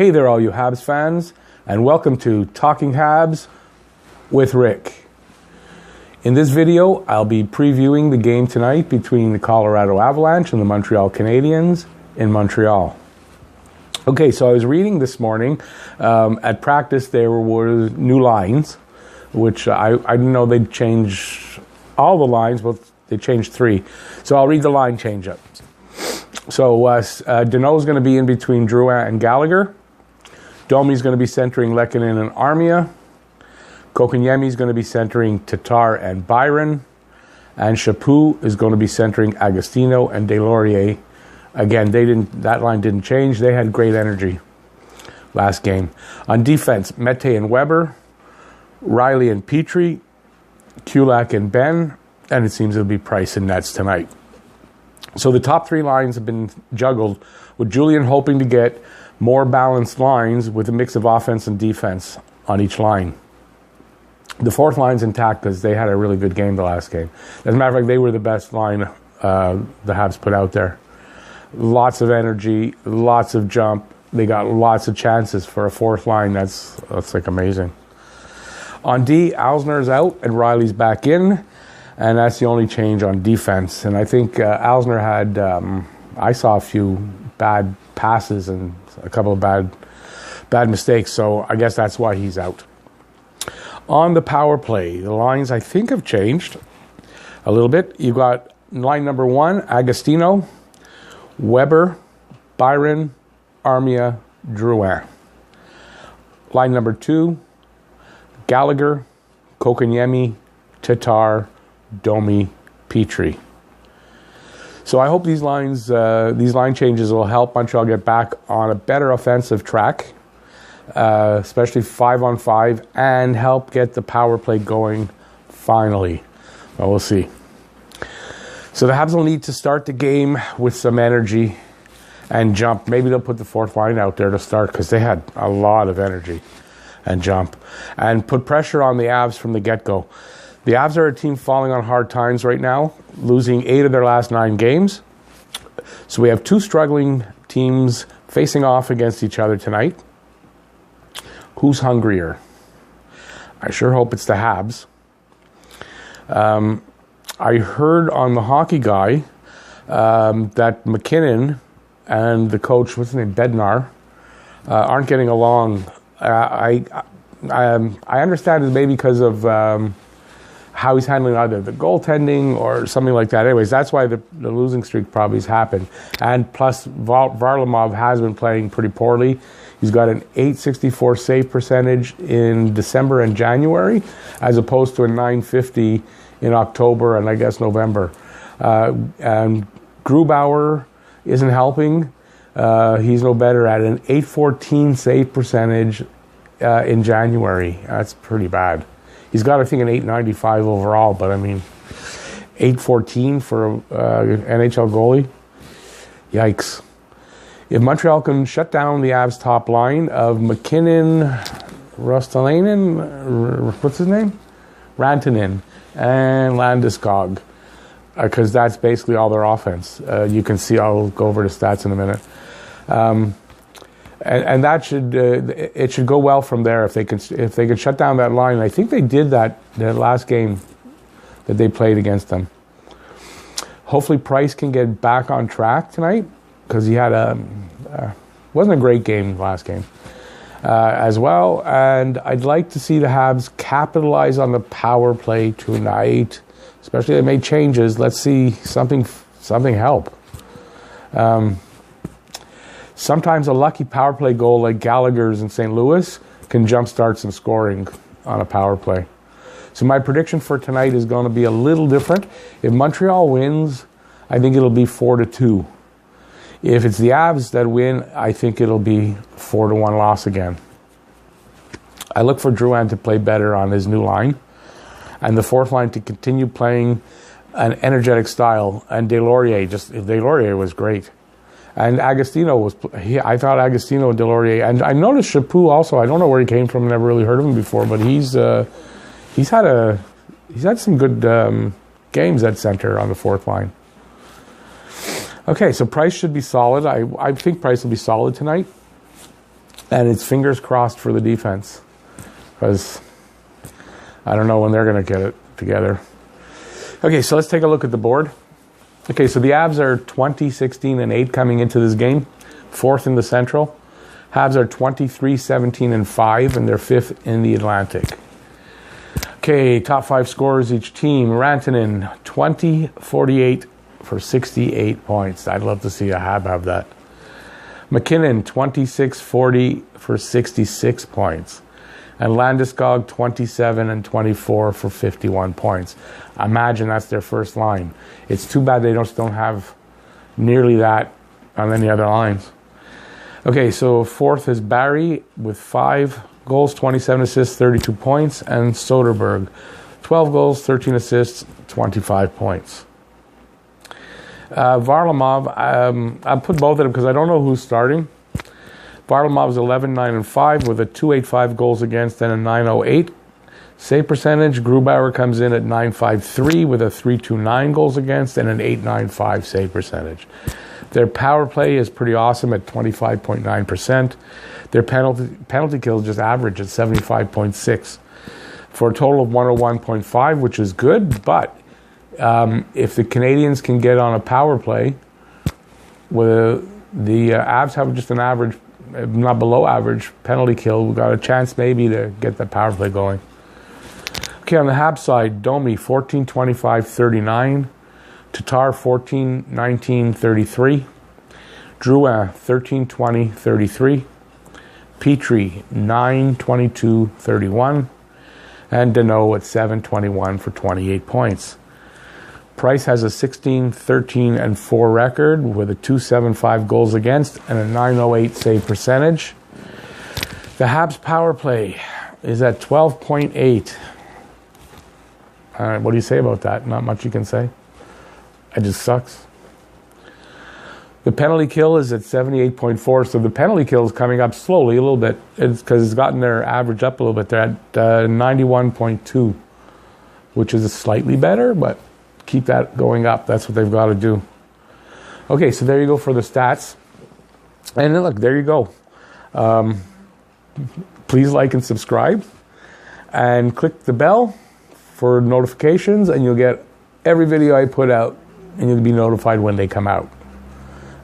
Hey there, all you Habs fans, and welcome to Talking Habs with Rick. In this video, I'll be previewing the game tonight between the Colorado Avalanche and the Montreal Canadiens in Montreal. Okay, so I was reading this morning, at practice there were new lines, which I didn't know they'd change all the lines, but they changed 3. So I'll read the line change-ups. So Deneau's going to be in between Drouin and Gallagher. Domi's going to be centering Lehkonen and Armia. Kotkaniemi's going to be centering Tatar and Byron. And Chaput is going to be centering Agostino and Deslauriers. Again, that line didn't change. They had great energy last game. On defense, Mete and Weber, Riley and Petrie, Kulak and Ben, and it seems it'll be Price and Nets tonight. So the top 3 lines have been juggled, with Julian hoping to get more balanced lines with a mix of offense and defense on each line. The 4th line's intact because they had a really good game the last game. As a matter of fact, they were the best line the Habs put out there. Lots of energy, lots of jump. They got lots of chances for a 4th line. That's like amazing. On D, Alzner's out and Riley's back in, and that's the only change on defense. And I think Alzner had, I saw a few bad passes and a couple of bad mistakes, so I guess that's why he's out. On the power play, the lines I think have changed a little bit. You got line number 1, Agostino, Weber, Byron, Armia, Drouin. Line number 2, Gallagher, Kotkaniemi, Tatar, Domi, Petrie. So I hope these line changes will help Montreal get back on a better offensive track, especially 5-on-5, and help get the power play going finally. Well, we'll see. So the Habs will need to start the game with some energy and jump. Maybe they'll put the 4th line out there to start because they had a lot of energy and jump. And put pressure on the Avs from the get-go. The Avs are a team falling on hard times right now, losing 8 of their last 9 games. So we have 2 struggling teams facing off against each other tonight. Who's hungrier? I sure hope it's the Habs. I heard on the Hockey Guy that McKinnon and the coach, what's his name, Bednar, aren't getting along. I understand it's maybe because of how he's handling either the goaltending or something like that. Anyways, that's why the losing streak probably has happened. And plus, Varlamov has been playing pretty poorly. He's got an .864 save percentage in December and January, as opposed to a .950 in October and I guess November. And Grubauer isn't helping. He's no better at an .814 save percentage in January. That's pretty bad. He's got, I think, an .895 overall, but I mean, .814 for an NHL goalie? Yikes. If Montreal can shut down the Avs' top line of McKinnon, Rostalainen, what's his name? Rantanen, and Landeskog, because that's basically all their offense. You can see, I'll go over the stats in a minute. And that should it should go well from there if they can shut down that line. I think they did that last game that they played against them. Hopefully Price can get back on track tonight because he had wasn't a great game last game as well. And I'd like to see the Habs capitalize on the power play tonight, especially they made changes. Let's see something help. Sometimes a lucky power play goal like Gallagher's in St. Louis can jumpstart some scoring on a power play. So my prediction for tonight is going to be a little different. If Montreal wins, I think it'll be 4-2. If it's the Avs that win, I think it'll be 4-1 loss again. I look for Drouin to play better on his new line, and the 4th line to continue playing an energetic style. And Deslauriers was great. And Agostino I thought Agostino and Deslauriers, and I noticed Chaput also. I don't know where he came from. Never really heard of him before, but he's had some good games at center on the 4th line. Okay, so Price should be solid. I think Price will be solid tonight. And it's fingers crossed for the defense, because I don't know when they're going to get it together. Okay, so let's take a look at the board. Okay, so the Avs are 20, 16, and 8 coming into this game, 4th in the Central. Habs are 23, 17, and 5, and they're 5th in the Atlantic. Okay, top 5 scorers each team. Rantanen, 20, 48 for 68 points. I'd love to see a Hab have that. McKinnon, 26, 40 for 66 points. And Landeskog, 27 and 24 for 51 points. Imagine that's their first line. It's too bad they don't have nearly that on any other lines. Okay, so 4th is Barrie with 5 goals, 27 assists, 32 points. And Soderberg, 12 goals, 13 assists, 25 points. Varlamov, I put both of them because I don't know who's starting. Varlamov is 11, 9, and 5 with a 285 goals against and a 908 save percentage. Grubauer comes in at 953 with a 329 goals against and an 895 save percentage. Their power play is pretty awesome at 25.9%. Their penalty kill is just average at 75.6 for a total of 101.5, which is good, but if the Canadiens can get on a power play, the Avs have just an average, not below average, penalty kill. We've got a chance maybe to get the power play going. Okay, on the Habs side, Domi, 14, 25, 39. Tatar, 14, 19, 33. Drouin, 13, 20, 33. Petrie, 9, 22, 31. And Deneau at 7, 21 for 28 points. Price has a 16, 13, and 4 record with a 275 goals against and a 908 save percentage. The Habs power play is at 12.8. What do you say about that? Not much you can say. It just sucks. The penalty kill is at 78.4, so the penalty kill is coming up slowly a little bit. It's because it's gotten their average up a little bit. They're at 91.2, which is slightly better, but keep that going up. That's what they've got to do. Okay, so there you go for the stats. And then look, there you go. Please like and subscribe. And click the bell for notifications, and you'll get every video I put out, and you'll be notified when they come out.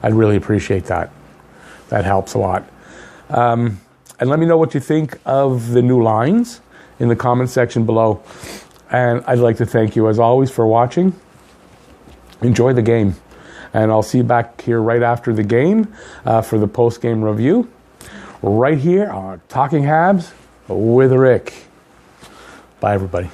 I'd really appreciate that. That helps a lot. And let me know what you think of the new lines in the comment section below. And I'd like to thank you, as always, for watching. Enjoy the game. And I'll see you back here right after the game for the post-game review. Right here on Talking Habs with Rick. Bye, everybody.